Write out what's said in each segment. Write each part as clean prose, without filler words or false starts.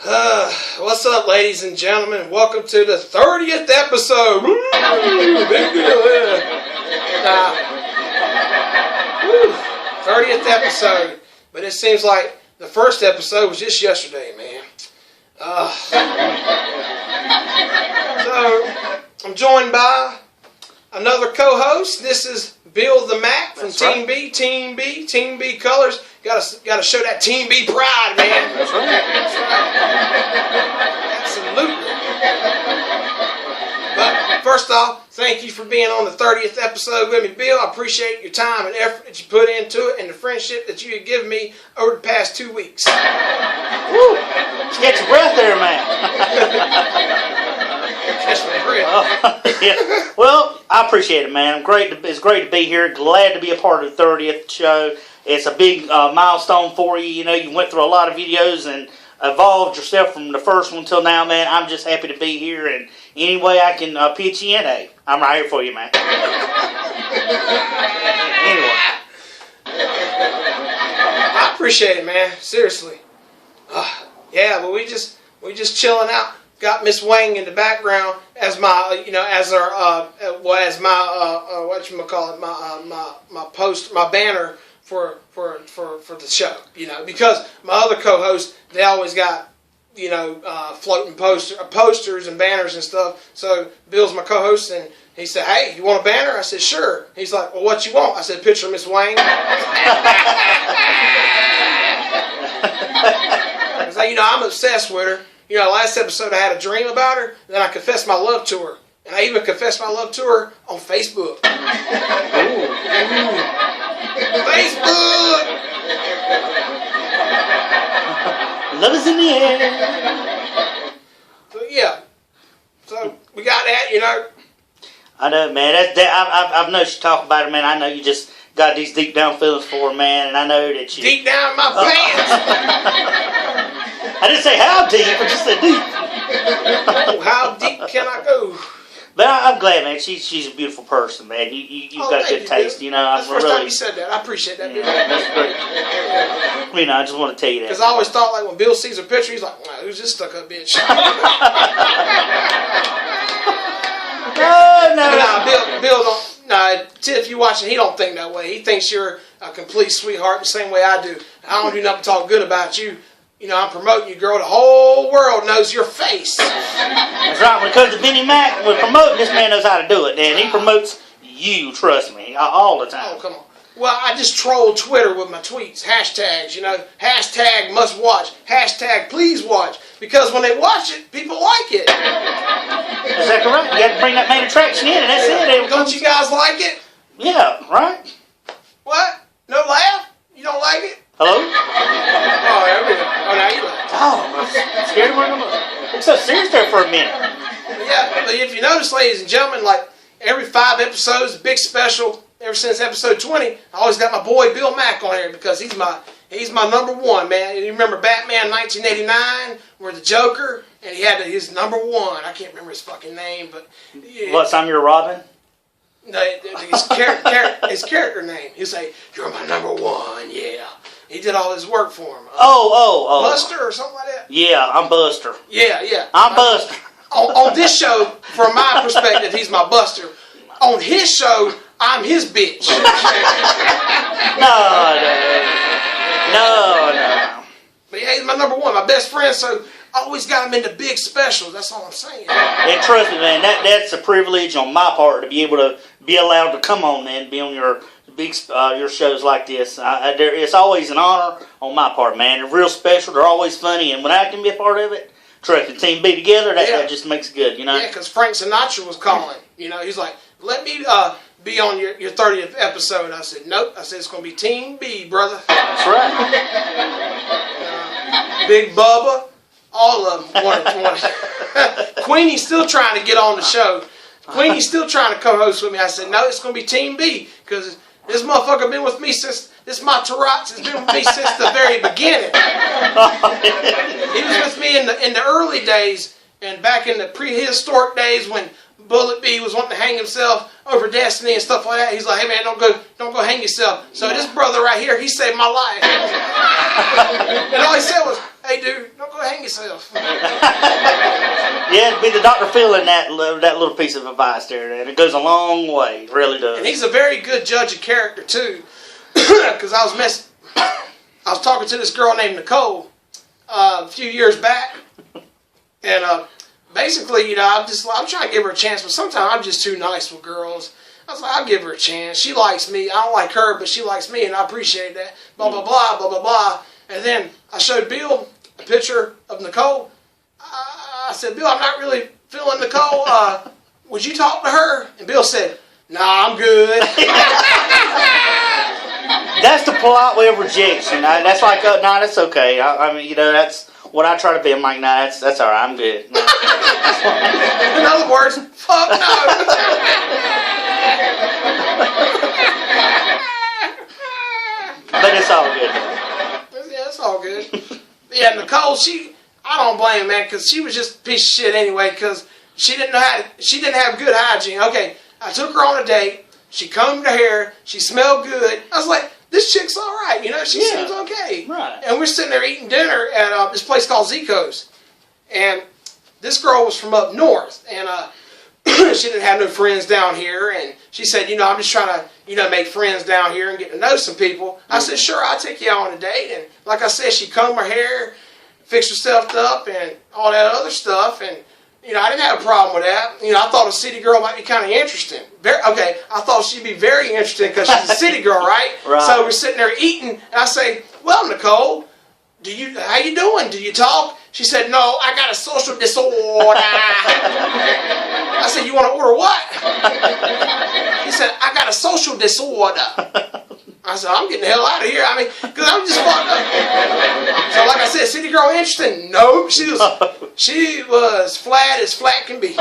What's up, ladies and gentlemen? Welcome to the 30th episode. Big deal, yeah. 30th episode. But it seems like the first episode was just yesterday, man. So, I'm joined by another co-host. This is Bill the Mac from TeamB. TeamB colors. Gotta show that TeamB pride, man. That's right. Absolutely. But first off, thank you for being on the 30th episode with me, Bill. I appreciate your time and effort that you put into it and the friendship that you have given me over the past 2 weeks. Woo! Catch your breath there, man. Catch my breath. Yeah. Well, I appreciate it, man. It's great to be here. Glad to be a part of the 30th show. It's a big milestone for you. You know, you went through a lot of videos and evolved yourself from the first one till now, man. I'm just happy to be here, and any way I can pitch you in, hey, I'm right here for you, man. Anyway. I appreciate it, man. Seriously. Yeah, but we just chilling out. Got Miss Wang in the background as my, my banner for the show, you know, because my other co-hosts, they always got, you know, floating posters and banners and stuff. So Bill's my co-host, and he said, "Hey, you want a banner?" I said, "Sure." He's like, "Well, what you want?" I said, "Picture of Miss Wang." I was like, you know, I'm obsessed with her. You know, last episode I had a dream about her, and then I confessed my love to her. And I even confessed my love to her on Facebook. Facebook! Love is in the air. So, yeah. So, we got that, you know. I know, man. I've noticed you talk about it, man. I know you just got these deep down feelings for her, man. And I know that you... Deep down in my pants! I didn't say how deep, I just said deep. Oh, how deep can I go? But I'm glad, man. She's a beautiful person, man. You've got a good taste, you know. That's the first time you said that. I appreciate that, Bill. That's great. You know, I just want to tell you that. Because I always thought, like, when Bill sees a picture, he's like, wow, who's this stuck-up bitch? No. Bill don't... No, if you're watching, he don't think that way. He thinks you're a complete sweetheart the same way I do. I don't do nothing but talk good about you. You know, I'm promoting you, girl. The whole world knows your face. That's right. When it comes to Benny Mac, we're promoting, this man knows how to do it. And he promotes you, trust me, all the time. Oh, come on. Well, I just troll Twitter with my tweets, hashtags, you know. Hashtag must watch. Hashtag please watch. Because when they watch it, people like it. Is that correct? You got to bring that main attraction in, and that's it. Don't you guys like it? Yeah, right? What? No laugh? You don't like it? Hello? Oh, there we go. Oh, now you laugh. Oh, I'm scared of one. I'm so serious there for a minute. Yeah, but if you notice, ladies and gentlemen, like every 5 episodes, big special, ever since episode 20, I always got my boy Bill Mac on here because he's my number one, man. You remember Batman 1989, where the Joker, and he had his number one. I can't remember his fucking name, but... Yeah. What, I'm your Robin? No, his character name. He'd say, "You're my number one, yeah." He did all his work for him. Buster or something like that? Yeah, I'm Buster. Yeah. I'm Buster. On this show, from my perspective, he's my Buster. On his show, I'm his bitch. No. But yeah, he's my number one, my best friend, so I always got him into big specials. That's all I'm saying. And trust me, man, that's a privilege on my part to be able to be allowed to come on and be on your big your shows like this. It's always an honor on my part, man. They're real special. They're always funny, and when I can be a part of it, trust me, TeamB together, that just makes it good, you know. Yeah, because Frank Sinatra was calling. You know, he's like, "Let me be on your 30th episode." I said, "Nope." I said, "It's going to be TeamB, brother." That's right. Big Bubba, all of them wanted. Queenie's still trying to get on the show. Queenie's still trying to co-host with me. I said, "No, it's going to be TeamB because this motherfucker been with me since this Materazzi has been with me since the very beginning." He was with me in the early days and back in the prehistoric days when BulletB was wanting to hang himself over Destiny and stuff like that. He's like, "Hey man, don't go hang yourself." So this brother right here, he saved my life. And all he said was, "Hey dude, don't go hang yourself. Yeah, it'd be the Dr. Phil in that little piece of advice there, and it goes a long way. It really does. And he's a very good judge of character too, because I was talking to this girl named Nicole a few years back, and basically, you know, I'm trying to give her a chance, but sometimes I'm just too nice with girls. I was like, I'll give her a chance. She likes me. I don't like her, but she likes me, and I appreciate that. Blah, blah, blah, blah, blah, blah. And then I showed Bill a picture of Nicole. I said, Bill, I'm not really feeling Nicole. Would you talk to her? And Bill said, nah, I'm good. That's the polite way of rejection. That's like, nah, that's okay. I mean, you know, that's what I try to be. I'm like, nah, that's all right. I'm good. In other words, fuck no. But it's all good. Yeah, it's all good. Yeah, Nicole, I don't blame her, man, because she was just a piece of shit anyway, because she didn't have good hygiene. Okay, I took her on a date. She combed her hair. She smelled good. I was like, this chick's all right. You know, she seems okay. Right. And we're sitting there eating dinner at this place called Zico's. And this girl was from up north. And she didn't have no friends down here. And she said, you know, I'm just trying to, you know, make friends down here and get to know some people. I said, sure, I'll take you on a date. And like I said, she combed her hair, fixed herself up, and all that other stuff. And you know, I didn't have a problem with that. You know, I thought a city girl might be kind of interesting. I thought she'd be very interesting because she's a city girl, right? Right. So we're sitting there eating, and I say, well, Nicole, how you doing? Do you talk? She said, no, I got a social disorder. I said, you want to order what? He said, I got a social disorder. I said, I'm getting the hell out of here. I mean, because I'm just fucked up. So like I said, city girl interesting? Nope. She was flat can be.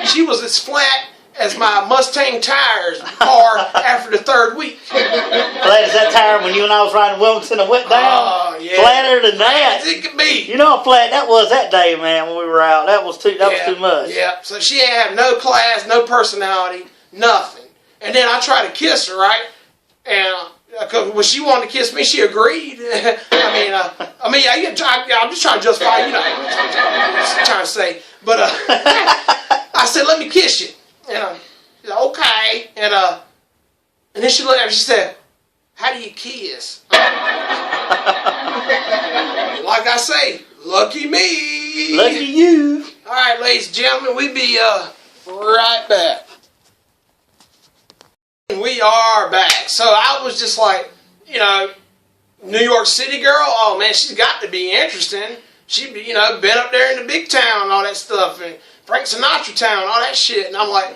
She was as flat as my Mustang tires car after the third week. Flat as that tire when you and I was riding Wilmington and went down? Oh, yeah. Flatter than that. As it could be. You know how flat that was that day, man, when we were out. That was too much. Yeah. So she ain't have no class, no personality, nothing. And then I tried to kiss her, right? And when she wanted to kiss me, she agreed. I'm just trying to justify, you know, I'm just trying to say. But I said, let me kiss you. And she's like, okay. And then she looked at me, she said, how do you kiss? Like I say, lucky me. Lucky you. All right, ladies and gentlemen, we'll be right back. We are back. So I was just like, you know, New York City girl, oh man, she's got to be interesting. She'd be, you know, been up there in the big town and all that stuff, and Frank Sinatra town, all that shit. And I'm like,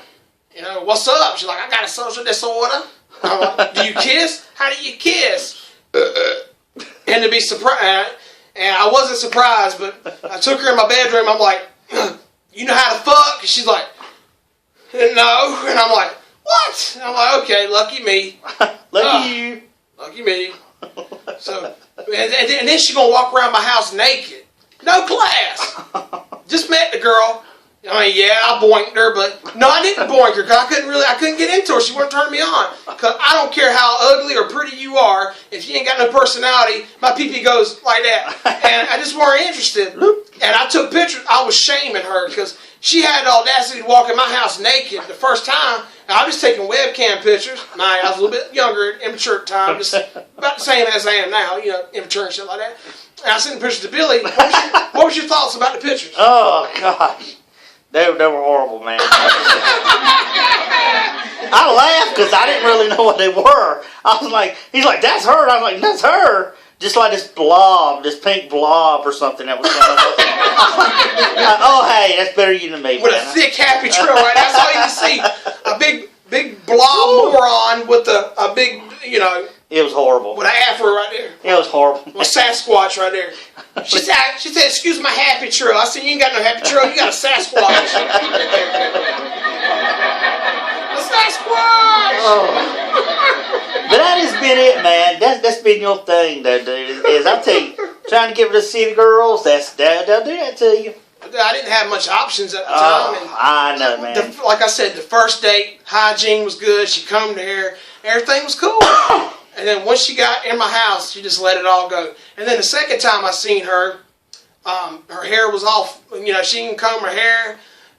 you know, what's up? She's like, I got a social disorder. I'm like, do you kiss? How do you kiss? And to be surprised, and I wasn't surprised, but I took her in my bedroom. I'm like, you know how to fuck? And she's like, no. And I'm like, what? And I'm like, okay, lucky me. Lucky you. Lucky me. So, and then she's going to walk around my house naked. No class. Just met the girl. I mean, yeah, I boinked her, but no, I didn't boink her because I couldn't get into her. She wouldn't turn me on. Because I don't care how ugly or pretty you are. If you ain't got no personality, my pee-pee goes like that. And I just weren't interested. And I took pictures. I was shaming her because she had the audacity to walk in my house naked the first time. And I was taking webcam pictures. I was a little bit younger, immature at the time, just about the same as I am now, you know, immature and shit like that. And I sent the pictures to Billy. What was your thoughts about the pictures? Oh, God. They were horrible, man. I laughed because I didn't really know what they were. I was like, he's like, that's her. And I was like, that's her. Just like this blob, this pink blob or something that was coming up. Like, oh, hey, that's better you than me. With a thick, happy trail, right? That's all you can see. A big blob moron with a big, you know. It was horrible. With an afro right there. It was horrible. With Sasquatch right there. She said, excuse my happy trail. I said, you ain't got no happy trail. You got a Sasquatch. A Sasquatch. Oh. But that has been it, man. That's been your thing, though, dude. Is I tell you, trying to give it to city girls, they'll do that to you. I didn't have much options at the time. And I know, man. Like I said, the first date, hygiene was good. She combed her hair. Everything was cool. And then once she got in my house, she just let it all go. And then the second time I seen her, Her hair was off. You know, she didn't comb her hair.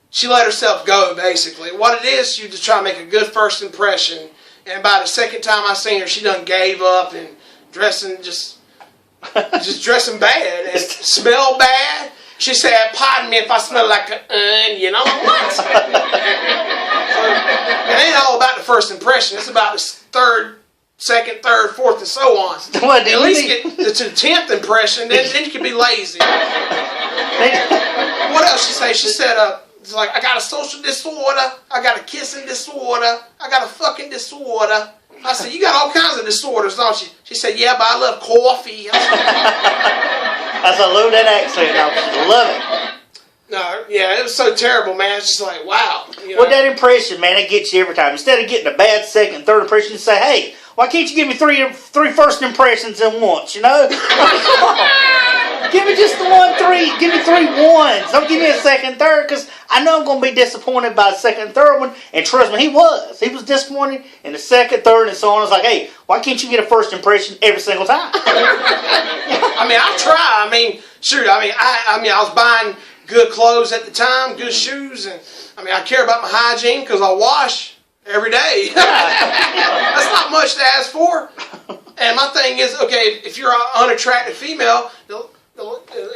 She let herself go, basically. What it is, she just try to make a good first impression. And by the second time I seen her, she done gave up and dressing just dressing bad and smelled bad. She said, "Pardon me if I smell like an onion." I'm like, what? So, it ain't all about the first impression. It's about the second, third, fourth, and so on. What, at least get to the 10th impression, then you can be lazy. What else she say? She said, it's like, I got a social disorder, I got a kissing disorder, I got a fucking disorder. I said, you got all kinds of disorders, don't you? She said, yeah, but I love coffee. That's a loaded accent. I love it. No, yeah, it was so terrible, man. It's just like, wow. You know? Well, that impression, man, it gets you every time. Instead of getting a bad second, third impression, you say, hey, why can't you give me three first impressions in once, you know? Give me just the 1, 3. Give me 3 ones. Don't give me a second, third, because I know I'm going to be disappointed by the second and third one. And trust me, he was. He was disappointed in the second, third, and so on. It's like, hey, why can't you get a first impression every single time? I mean, I try. I mean, shoot. I mean, I was buying good clothes at the time, good shoes, and I mean, I care about my hygiene because I wash every day. That's not much to ask for. And my thing is, okay, if you're an unattractive female,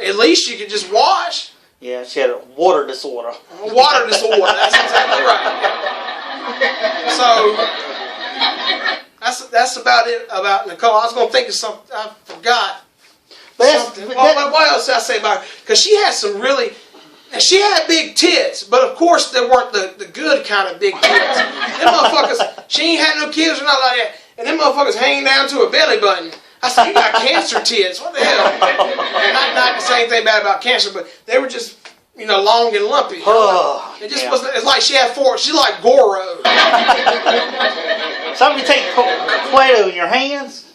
at least you can just wash. Yeah, she had a water disorder. Water disorder. That's exactly right. So that's about it about Nicole. I was gonna think of something. I forgot. Something. What else did I say about her? Because she had some really. And she had big tits, but of course they weren't the good kind of big tits. Them motherfuckers, she ain't had no kids or nothing like that. And them motherfuckers hanging down to her belly button. I said, you got cancer tits. What the hell? Not to say anything bad about cancer, but they were just, you know, long and lumpy. It just wasn't, it's like she had 4, she's like Goro. So if you take Play-Doh in your hands,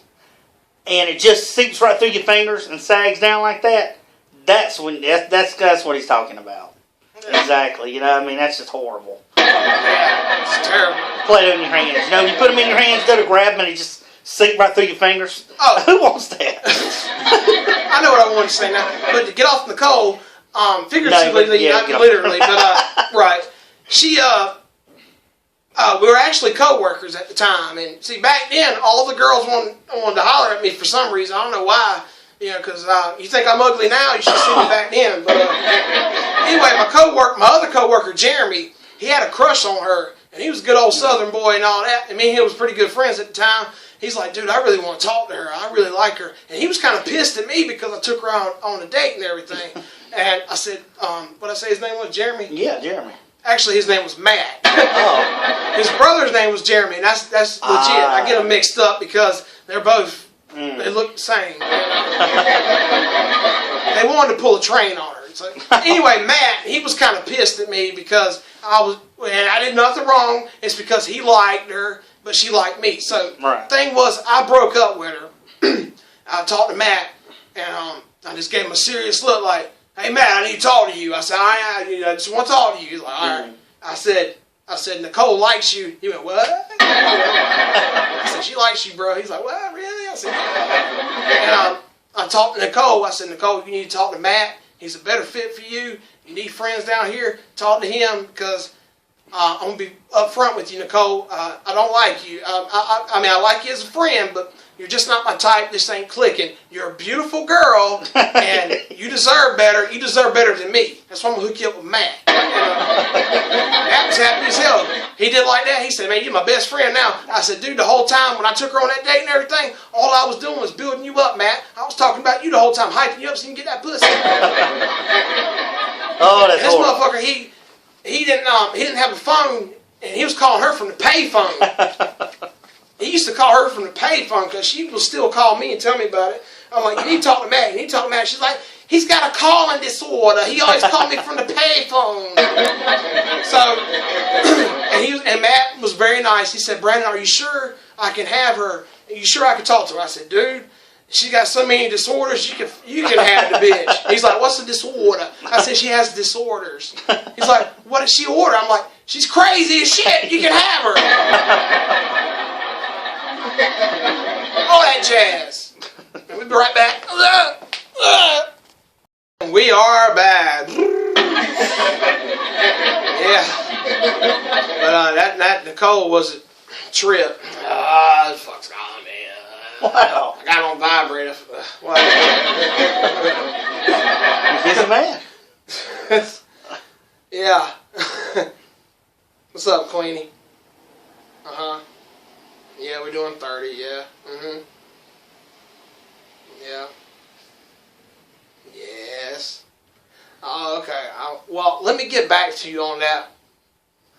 and it just seeps right through your fingers and sags down like that, that's what he's talking about. Exactly. You know, I mean, that's just horrible. Yeah, it's terrible. Play-Doh in your hands. You know, you put them in your hands, go to grab them, and it just seep right through your fingers. Oh, who wants that? I know what I wanted to say now, but to get off Nicole, figuratively, not literally, but right. She, we were actually co-workers at the time, and see, back then, all the girls wanted to holler at me for some reason. I don't know why. You know, because you think I'm ugly now, you should see me back then. But anyway, my other coworker, Jeremy, he had a crush on her, and he was a good old Southern boy and all that. And me and him was pretty good friends at the time. He's like, dude, I really want to talk to her. I really like her. And he was kind of pissed at me because I took her on a date and everything. And I said, what I say his name was? Jeremy? Yeah, Jeremy. Actually, his name was Matt. Oh. His brother's name was Jeremy, and that's legit. I get them mixed up because they're both. They look the same. They wanted to pull a train on her. So, anyway, Matt, he was kind of pissed at me because I did nothing wrong. It's because he liked her, but she liked me. So, thing was, I broke up with her. I talked to Matt, and I just gave him a serious look like, hey, Matt, I need to talk to you. I said, I just want to talk to you. He's like, all right. I said, Nicole likes you. He went, what? I said, she likes you, bro. He's like, what, really? I said, yeah. And I talked to Nicole. I said, Nicole, you need to talk to Matt. He's a better fit for you. You need friends down here. Talk to him because I'm going to be upfront with you, Nicole. I don't like you. I mean, I like you as a friend, but you're just not my type. This ain't clicking. You're a beautiful girl, and you deserve better. You deserve better than me. That's why I'm going to hook you up with Matt. Matt was happy as hell. He did like that. He said, man, you're my best friend now. I said, dude, the whole time when I took her on that date and everything, all I was doing was building you up, Matt. I was talking about you the whole time, hyping you up so you can get that pussy. Oh, that's this motherfucker, he didn't have a phone, and he was calling her from the pay phone. He used to call her from the pay phone because she would still call me and tell me about it. I'm like, you need to talk to Matt. You need to talk to Matt. She's like, he's got a calling disorder. He always called me from the pay phone. So, and Matt was very nice. He said, Brandon, are you sure I can have her? Are you sure I can talk to her? I said, dude, she got so many disorders, you can have the bitch. He's like, what's the disorder? I said, she has disorders. He's like, what did she order? I'm like, she's crazy as shit. You can have her. All that jazz. And we'll be right back. We are bad. Yeah. But that Nicole was a trip. Fuck's gone, man. Wow. I got on vibrator. What? You're a busy man. Yeah. What's up, Queenie? Yeah, we're doing 30, yeah. Yeah. Yes. Oh, okay. Well, let me get back to you on that.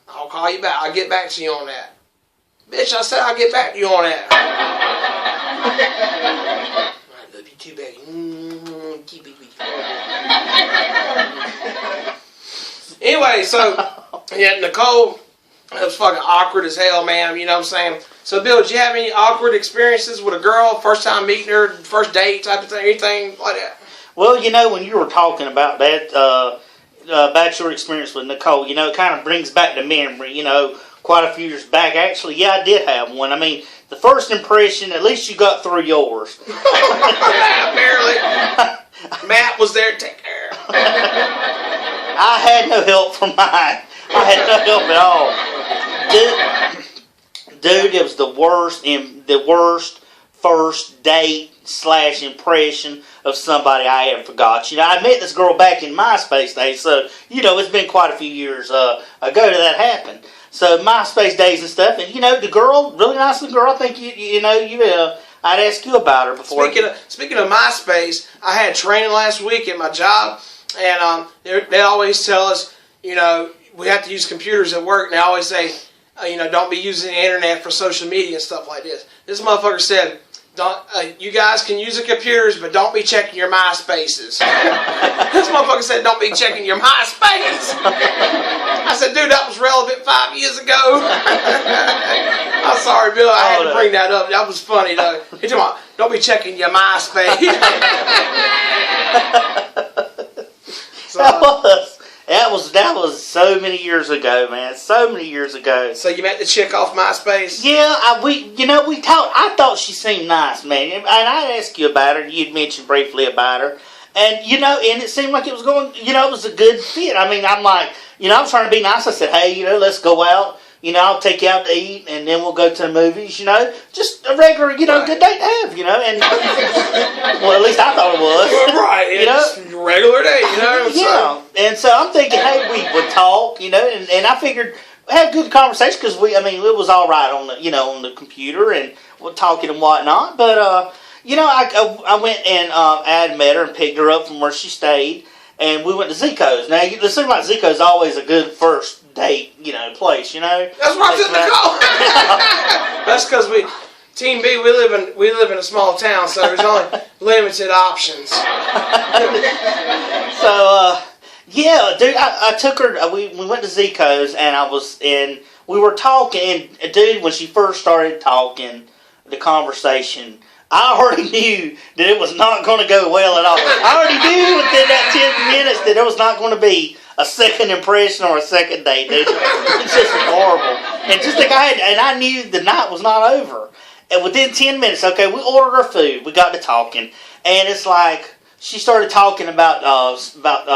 I'll call you back. I'll get back to you on that. Bitch, I said I'll get back to you on that. I love you too, baby. Keep it with you. Anyway, so, yeah, Nicole, it was fucking awkward as hell, man. You know what I'm saying? So, Bill, did you have any awkward experiences with a girl, first time meeting her, first date type of thing, anything like that? Well, you know, when you were talking about that, about your experience with Nicole, you know, it kind of brings back the memory, you know, quite a few years back. Actually, yeah, I did have one. I mean, the first impression, at least you got through yours. Apparently. Matt was there to take care. I had no help from mine. I had no help at all. Dude, it was the worst first date / impression of somebody I ever forgot. You know, I met this girl back in MySpace days, so, you know, it's been quite a few years ago that happened. So, MySpace days and stuff, and, you know, the girl, really nice little girl, I think, I'd ask you about her before. Speaking of MySpace, I had training last week at my job, and they always tell us, you know, we have to use computers at work, and they always say, you know, don't be using the internet for social media and stuff like this. This motherfucker said, you guys can use the computers, but don't be checking your MySpaces. This motherfucker said, don't be checking your MySpace. I said, dude, that was relevant 5 years ago. I'm sorry, Bill, I had to bring that up. That was funny, though. He talking about, don't be checking your MySpace. That was so many years ago, man. So many years ago. So you met the chick off MySpace? Yeah, we talked. I thought she seemed nice, man. And I asked you about her. You'd mentioned briefly about her. And, you know, and it seemed like it was going, you know, it was a good fit. I mean, I'm like, you know, I'm trying to be nice. I said, hey, you know, let's go out. You know, I'll take you out to eat, and then we'll go to the movies, you know. Just a regular, you know, good date to have, you know. And, well, at least I thought it was. Right, you know? Just a regular day, you know. Yeah, and so I'm thinking, hey, we would talk, you know, and I figured have good conversation because it was all right on the, you know, on the computer and we're talking and whatnot. But, you know, I went and I had met her and picked her up from where she stayed, and we went to Zico's. Now, it seems like Zico's always a good first date, you know, place, you know. That's where I said to go. That's because Team B, we live in a small town, so there's only limited options. So, yeah, dude, I took her. We went to Zico's, and we were talking. And dude, when she first started talking, the conversation, I already knew that it was not going to go well at all. I already knew within that 10 minutes that there was not going to be a second impression or a second date. Dude. It's just horrible. And just like I knew the night was not over. And within 10 minutes, okay, we ordered our food. We got to talking, and it's like she started talking about drugs. About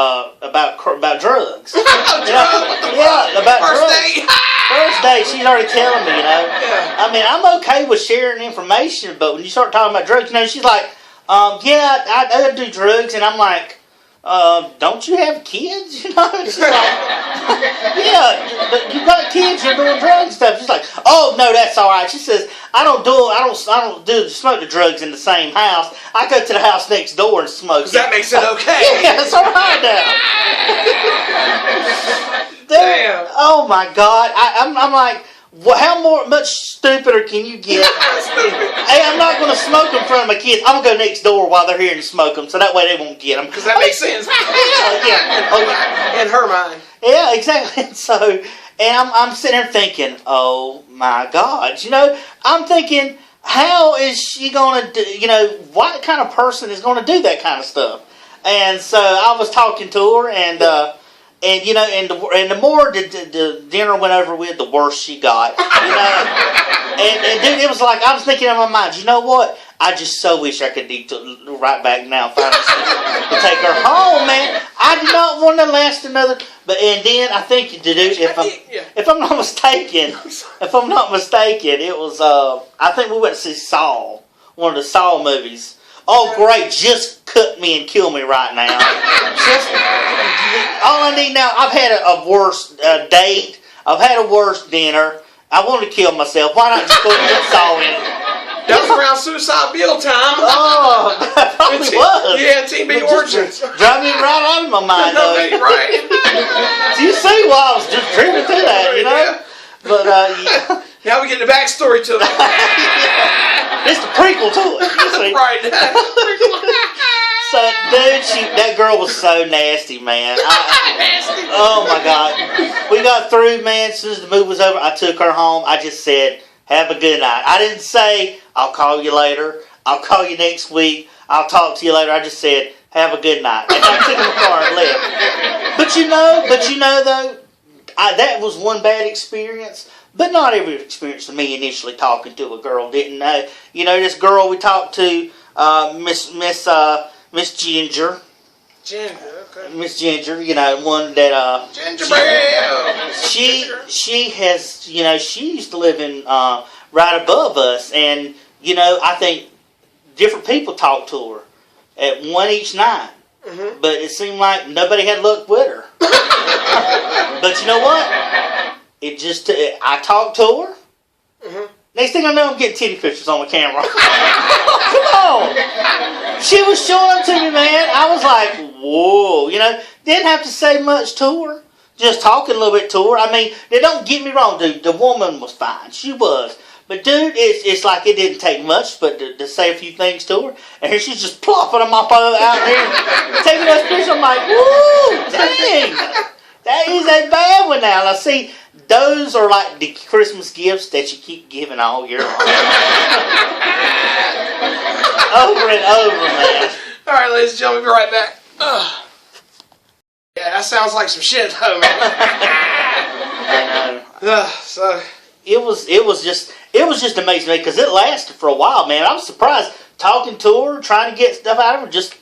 drugs. Yeah, about First drugs. date. First date, she's already telling me, you know. Yeah. I mean, I'm okay with sharing information, but when you start talking about drugs, you know, she's like, yeah, I do drugs, and I'm like, don't you have kids? You know, she's like, yeah, but you got kids, you're doing drugs and stuff. She's like, oh no, that's all right. She says, I don't smoke the drugs in the same house. I go to the house next door and smoke. That makes it okay. Yeah, it's all right now. Damn. Oh my God, I'm like, how much stupider can you get? Hey, I'm not going to smoke in front of my kids. I'm going to go next door while they're here and smoke them, so that way they won't get them. Because that makes sense. Yeah. In her mind. Yeah, exactly. So, and I'm sitting there thinking, oh my God. You know, I'm thinking, how is she going to do, you know, what kind of person is going to do that kind of stuff? And so I was talking to her, and you know, and the more the dinner went over with, the worse she got. You know, and dude, it was like I was thinking in my mind, you know what? I just so wish I could right back now and find to take her home, man. I do not want to last another. But and then I think to do if I'm not mistaken, it was I think we went to see Saw, one of the Saw movies. Oh great, just cut me and kill me right now. All I need now. I've had a worse date. I've had a worse dinner. I want to kill myself. Why not just go and get Saw in? That was around Suicide Bill time. Oh, that probably was. Yeah, TeamB Origins. Drive me right out of my mind, though. Right. So you see why I was just dreaming through that, you know? Yeah. But, yeah. Now we get the backstory to it. It's the prequel to it. You see? Right. So, dude, that girl was so nasty, man. Nasty. Oh, my God. We got through, man. As soon as the movie was over, I took her home. I just said, have a good night. I didn't say, I'll call you later. I'll call you next week. I'll talk to you later. I just said, have a good night. And I took her in the car and left. But you know though, that was one bad experience. But not every experience to me initially talking to a girl didn't know. You know, this girl we talked to, Miss Ginger. Ginger, okay. Miss Ginger, you know, one that Gingerbread. She has, you know, she used to live in right above us, and you know, I think different people talked to her at one each night, but it seemed like nobody had luck with her. But you know what? I talked to her. Next thing I know, I'm getting titty pictures on the camera. Come on. She was showing them to me, man. I was like, whoa. You know, didn't have to say much to her. Just talking a little bit to her. I mean, don't get me wrong, dude. The woman was fine. She was. But, dude, it's like it didn't take much but to say a few things to her. And here she's just plopping them up out there, taking those pictures. I'm like, woo, dang. That is a bad one now. Now, see, those are like the Christmas gifts that you keep giving all year long. Over and over, man. All right, ladies and gentlemen, we'll be right back. Yeah, that sounds like some shit, though, man. I know. So it was just amazing because it lasted for a while, man. I was surprised talking to her, trying to get stuff out of her. Just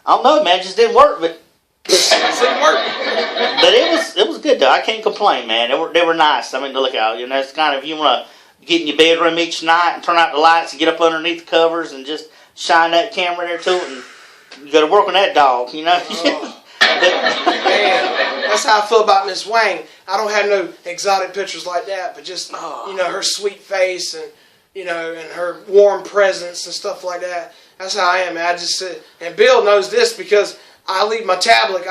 I don't know, man. It just didn't work, but. it didn't work. But it was good though. I can't complain, man. They were nice. I mean, to look out. You know, it's kind of, you want to get in your bedroom each night and turn out the lights and get up underneath the covers and just shine that camera there to it, and you got to work on that dog. You know. Man, that's how I feel about Miss Wang. I don't have no exotic pictures like that, but just you know, her sweet face and you know, and her warm presence and stuff like that. That's how I am, man. I just sit, and Bill knows this because I leave my tablet.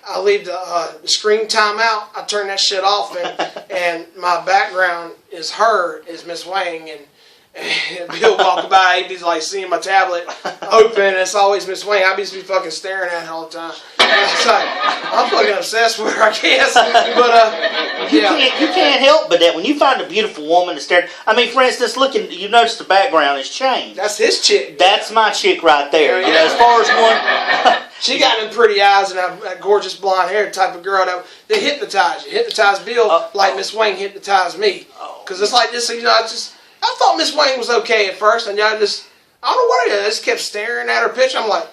I leave the screen time out. I turn that shit off, and my background is Miss Wang, and Bill walk by. He'd be like seeing my tablet open, and it's always Miss Wang. I just be fucking staring at her all the time. So I'm fucking obsessed with her, I guess. But you can't help but that when you find a beautiful woman to stare. I mean, for instance, you notice the background has changed. That's his chick. That's my chick right there. You know, as far as one. She got them pretty eyes and that gorgeous blonde hair type of girl that they hypnotize you. Hypnotize Bill like Miss Wang hypnotized me. Because it's like this, you know, I thought Miss Wang was okay at first, and I don't know what it is. I just kept staring at her picture. I'm like,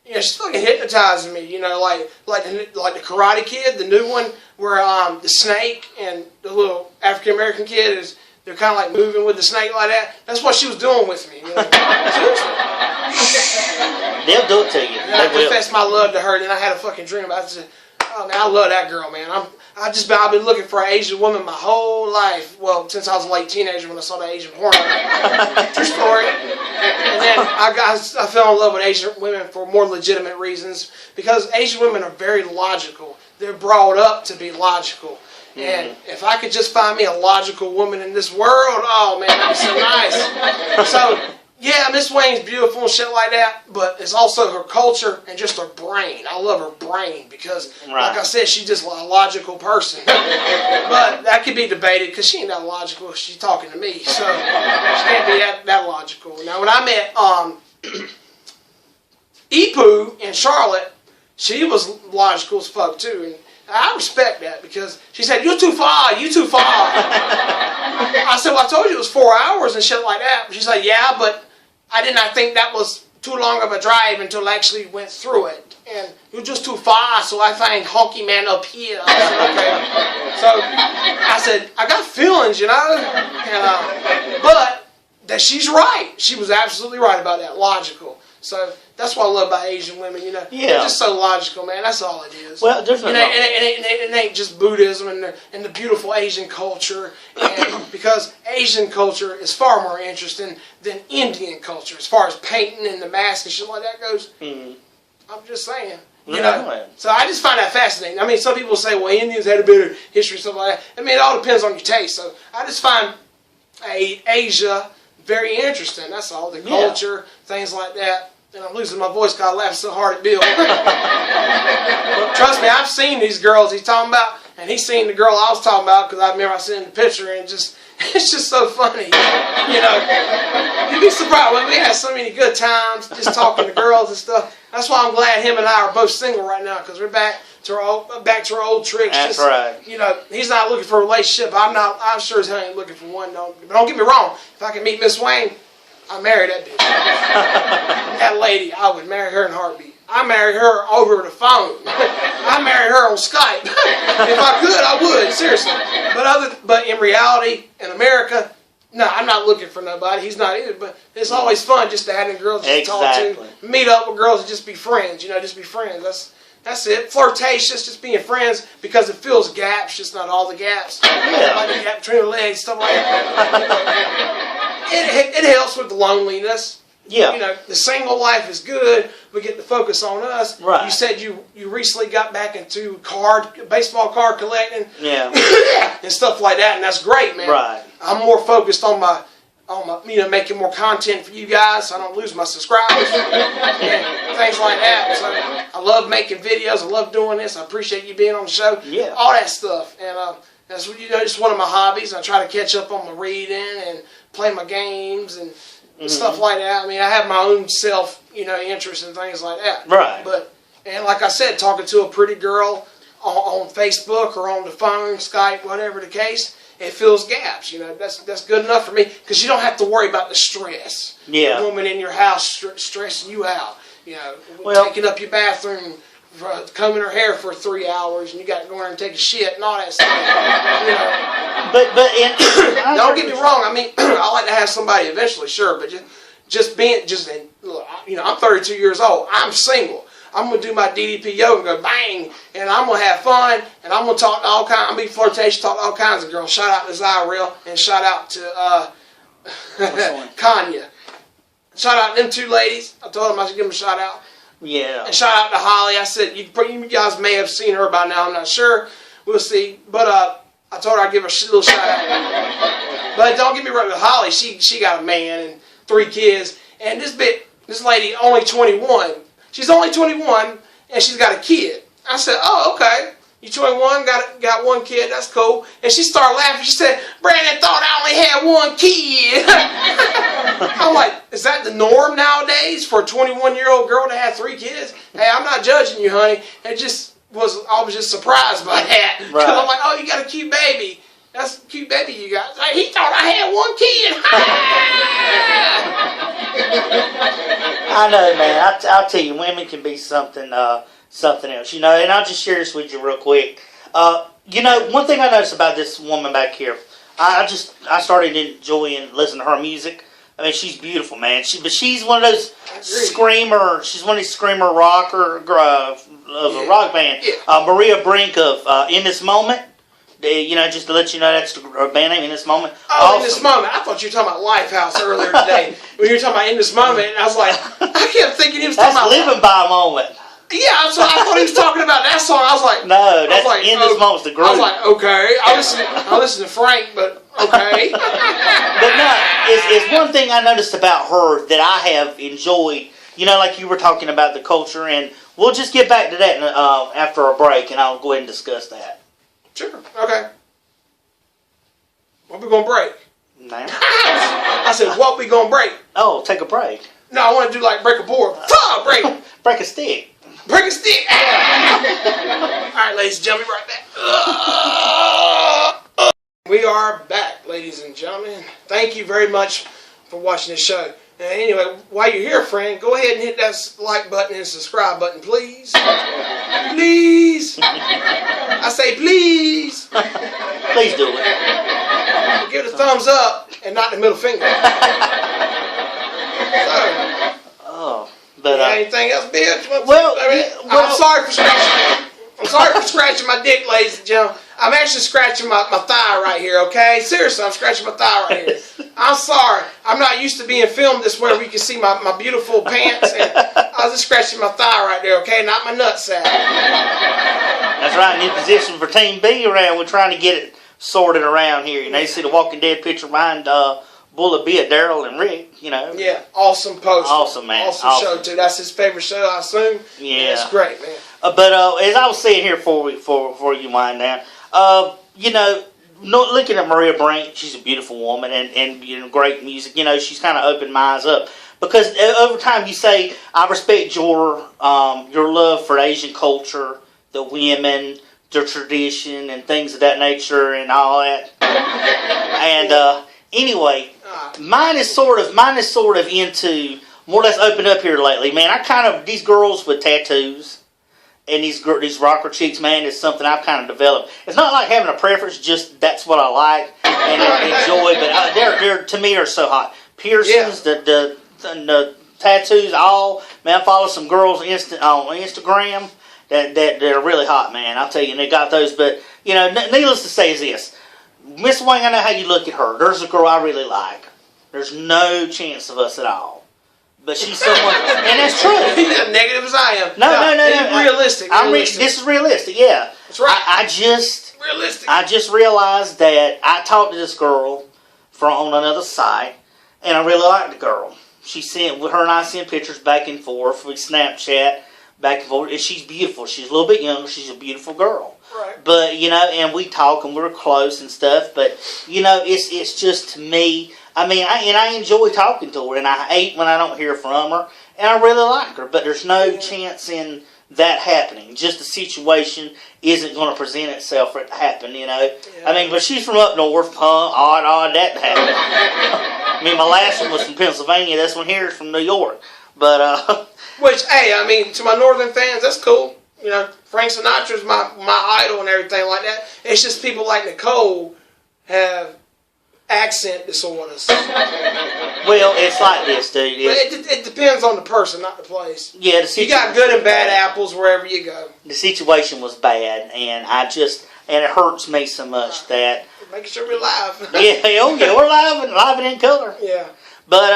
you know, she's fucking hypnotizing me. You know, like the Karate Kid, the new one, where the snake and the little African American kid they're kind of like moving with the snake like that. That's what she was doing with me. You know? They'll do it to you. I confessed my love to her. Then I had a fucking dream about it. Oh man, I love that girl, man. I've been looking for an Asian woman my whole life. Well, since I was a late teenager when I saw the Asian porn. True story. And then I fell in love with Asian women for more legitimate reasons because Asian women are very logical. They're brought up to be logical. And if I could just find me a logical woman in this world, oh man, that'd be so nice. So yeah, Miss Wayne's beautiful and shit like that, but it's also her culture and just her brain. I love her brain because, like I said, she's just a logical person. But that could be debated because she ain't that logical. She's talking to me, so she can't be that logical. Now, when I met Ipu in Charlotte, she was logical as fuck too, and I respect that because she said, "You too far, you too far." I said, "Well, I told you it was 4 hours and shit like that." She's like, "Yeah, but I did not think that was too long of a drive until I actually went through it. And you're just too far, so I find honky man up here. I said, okay. So I said, I got feelings, you know. And, but that she's right. She was absolutely right about that. Logical. So that's what I love about Asian women, you know. Yeah. They're just so logical, man. That's all it is. Well, there's no... It ain't just Buddhism and the beautiful Asian culture. And because Asian culture is far more interesting than Indian culture as far as painting and the mask and shit like that goes. Mm-hmm. I'm just saying. You know, so I just find that fascinating. I mean, some people say, well, Indians had a better history and stuff like that. I mean, it all depends on your taste. So I just find Asia very interesting. That's all. The culture, things like that. And I'm losing my voice because I laughed so hard at Bill. But trust me, I've seen these girls he's talking about, and he's seen the girl I was talking about because I remember I seen the picture, and it's just so funny. You know, you'd be surprised. When we had so many good times just talking to girls and stuff. That's why I'm glad him and I are both single right now, because we're back to our old tricks. That's right. You know, he's not looking for a relationship. I'm sure as hell ain't looking for one. But don't get me wrong. If I can meet Miss Wayne, I'd marry that bitch. That lady, I would marry her in a heartbeat. I marry her over the phone. I marry her on Skype. If I could, I would. Seriously. But in reality, in America, no, I'm not looking for nobody. He's not either. But it's always fun just to have them girls to talk to, meet up with girls and just be friends. You know, just be friends. That's it. Flirtatious, just being friends because it fills gaps, just not all the gaps. Like the gap between the legs, stuff like that. It helps with the loneliness. Yeah. You know, the single life is good. We get to focus on us. Right. You said you recently got back into baseball card collecting. Yeah. And stuff like that, and that's great, man. Right. I'm more focused on my making more content for you guys so I don't lose my subscribers and things like that. So I love making videos. I love doing this. I appreciate you being on the show. Yeah. All that stuff. And that's just one of my hobbies. I try to catch up on my reading and play my games and stuff like that. I mean, I have my own self, interest and things like that. Right. And like I said, talking to a pretty girl on Facebook or on the phone, Skype, whatever the case, it fills gaps. That's good enough for me because you don't have to worry about the stress. Yeah. The woman in your house stressing you out. Taking up your bathroom, combing her hair for 3 hours, and you got to go in there and take a shit and all that stuff. Don't get me wrong. I mean, I like to have somebody eventually, sure, but I'm 32 years old. I'm single. I'm going to do my DDP yoga and go bang, and I'm going to have fun, and I'm going to talk to all kinds, I'm going to be flirtatious, talk to all kinds of girls. Shout out to Zyril, and shout out to Kanya. Shout out to them two ladies. I told them I should give them a shout out. Yeah. And shout out to Holly. I said, you guys may have seen her by now. I'm not sure. We'll see. But I told her I'd give her a little shout out. But don't get me wrong with Holly. She got a man and 3 kids. And this lady, only 21. She's only 21, and she's got a kid. I said, oh, okay. You 21, got 1 kid. That's cool. And she started laughing. She said, Brandon thought I only had 1 kid. I'm like, is that the norm nowadays for a 21-year-old girl to have 3 kids? Hey, I'm not judging you, honey. I was just surprised by that. Because Right. I'm like, oh, you got a cute baby. That's a cute baby you got. Like, he thought I had 1 kid. I know, man. I'll tell you, women can be something else, and I'll just share this with you real quick. One thing I noticed about this woman back here, I started enjoying listening to her music. I mean, she's beautiful, man. She's one of those she's one of these screamer rocker of a rock band. Yeah. Maria Brink of In This Moment. Just to let you know, that's her band name, In This Moment. Oh, awesome. In This Moment. I thought you were talking about Lifehouse earlier today. When you were talking about In This Moment, and I was like, I kept thinking he was talking about Living by a Moment. Yeah, so I thought he was talking about that song. I was like, no, that's In This Moment's the group. I was like, okay. I listen to Frank, but okay. But no, it's one thing I noticed about her that I have enjoyed. Like you were talking about the culture, and we'll just get back to that after a break, and I'll go ahead and discuss that. Sure. Okay. What we gonna break? Now. I said, what we gonna break? Oh, take a break. No, I want to do like break a board. Break. Break a stick. Break a stick. All right, ladies and gentlemen, right back. We are back, ladies and gentlemen. Thank you very much for watching this show. Anyway, while you're here, friend, go ahead and hit that like button and subscribe button, please. Please. I say please. Please do it. Give it a thumbs up and not the middle finger. But anything else, bitch? Well, I'm sorry for scratching. I'm sorry for scratching my dick, ladies and gentlemen. I'm actually scratching my thigh right here, okay? Seriously, I'm scratching my thigh right here. I'm sorry. I'm not used to being filmed this way where you can see my beautiful pants. And I was just scratching my thigh right there, okay? Not my nutsack. That's right. New position for Team B around. We're trying to get it sorted around here. You know, you see the Walking Dead picture behind BulletB of Daryl and Rick, you know. Yeah, awesome poster. Awesome, man. Awesome show, too. That's his favorite show, I assume. Yeah. It's great, man. But as I was saying here before you wind down, you know, looking at Maria Brink, she's a beautiful woman and you know, great music. You know, she's kind of opened my eyes up because over time you say I respect your love for Asian culture, the women, the tradition, and things of that nature, and all that. And anyway, mine is sort of into more or less opened up here lately, man. I kind of these girls with tattoos. And these rocker chicks, man, is something I've kind of developed. It's not like having a preference, just that's what I like and enjoy. But they're to me are so hot. Piercings, the tattoos, all man. I follow some girls on Instagram that are really hot, man. I'll tell you, and they got those. But you know, needless to say, is this Miss Wang? I know how you look at her. There's a girl I really like. There's no chance of us at all. But she's someone, and that's true. He's as negative as I am. No. Realistic. This is realistic, yeah. That's right. I just realized that I talked to this girl on another site, and I really liked the girl. Her and I sent pictures back and forth. We Snapchat back and forth, and she's beautiful. She's a little bit younger. She's a beautiful girl. Right. But you know, and we talk and we're close and stuff. But you know, it's just to me. I mean, I enjoy talking to her, and I hate when I don't hear from her, and I really like her, but there's no chance in that happening. Just the situation isn't going to present itself for it to happen, you know. Yeah. I mean, but she's from up north, odd that happened. I mean, my last one was from Pennsylvania. This one here is from New York. But, which, hey, I mean, to my northern fans, that's cool. You know, Frank Sinatra's my idol and everything like that. It's just people like Nicole have accent disorders. Well, it's like this, dude. It depends on the person, not the place. Yeah, you got good and bad apples wherever you go. The situation was bad, and it hurts me so much that. Making sure we're live. Yeah, we're live and in color. Yeah. But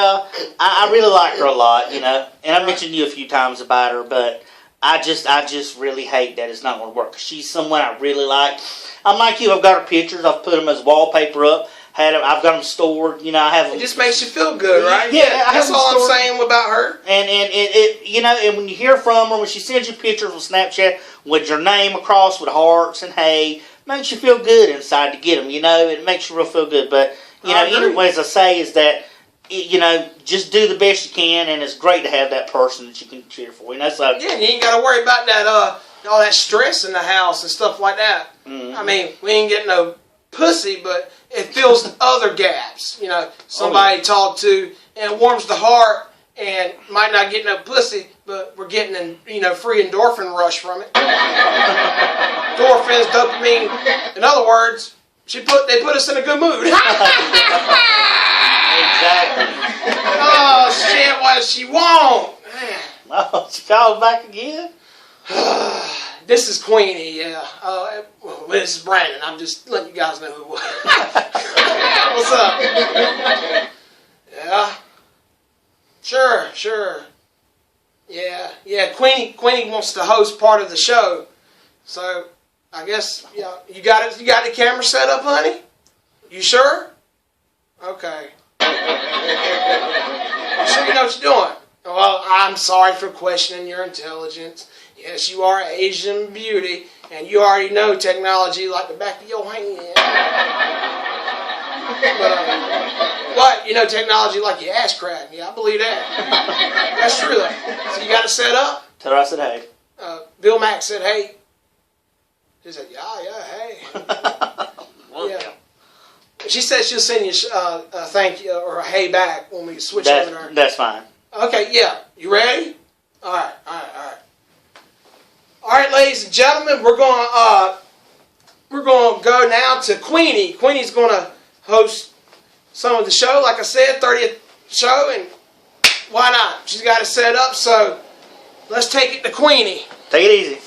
I really like her a lot, you know, and I mentioned you a few times about her, but I just really hate that it's not going to work. She's someone I really like. I'm like you. I've got her pictures. I've put them as wallpaper up. I've got them stored. You know, I have them. It just makes you feel good, right? Yeah, that's all I'm saying about her. And it you know, and when you hear from her, when she sends you pictures on Snapchat with your name across with hearts and hey, makes you feel good inside to get them. You know, it makes you real feel good. But you know, anyway, as I say, is that you know, just do the best you can, and it's great to have that person that you can cheer for. You know, so yeah, you ain't got to worry about that all that stress in the house and stuff like that. Mm-hmm. I mean, we ain't getting no pussy, but it fills other gaps. You know, somebody to talk to, and it warms the heart, and might not get no pussy, but we're getting an free endorphin rush from it. Endorphins, dopamine. In other words, they put us in a good mood. Exactly. Oh shit! What does she want? Man. Oh, she called back again. This is Queenie, yeah. Well, this is Brandon. I'm just letting you guys know who it was. What's up? Yeah. Sure. Yeah. Queenie wants to host part of the show, so I guess you got it. You got the camera set up, honey. You sure? Okay. You sure you know what you're doing? Well, I'm sorry for questioning your intelligence. Yes, you are an Asian beauty, and you already know technology like the back of your hand. But you know technology like your ass crack. Yeah, I believe that. That's true, though. So you got it set up? Tell her I said hey. Bill Mack said hey. He said, yeah, hey. Well, yeah. She said she'll send you a thank you or a hey back when we switch over to her. That's fine. Okay, yeah. You ready? All right. All right, ladies and gentlemen, we're going to go now to Queenie. Queenie's going to host some of the show. Like I said, 30th show, and why not? She's got it set up, so let's take it to Queenie. Take it easy.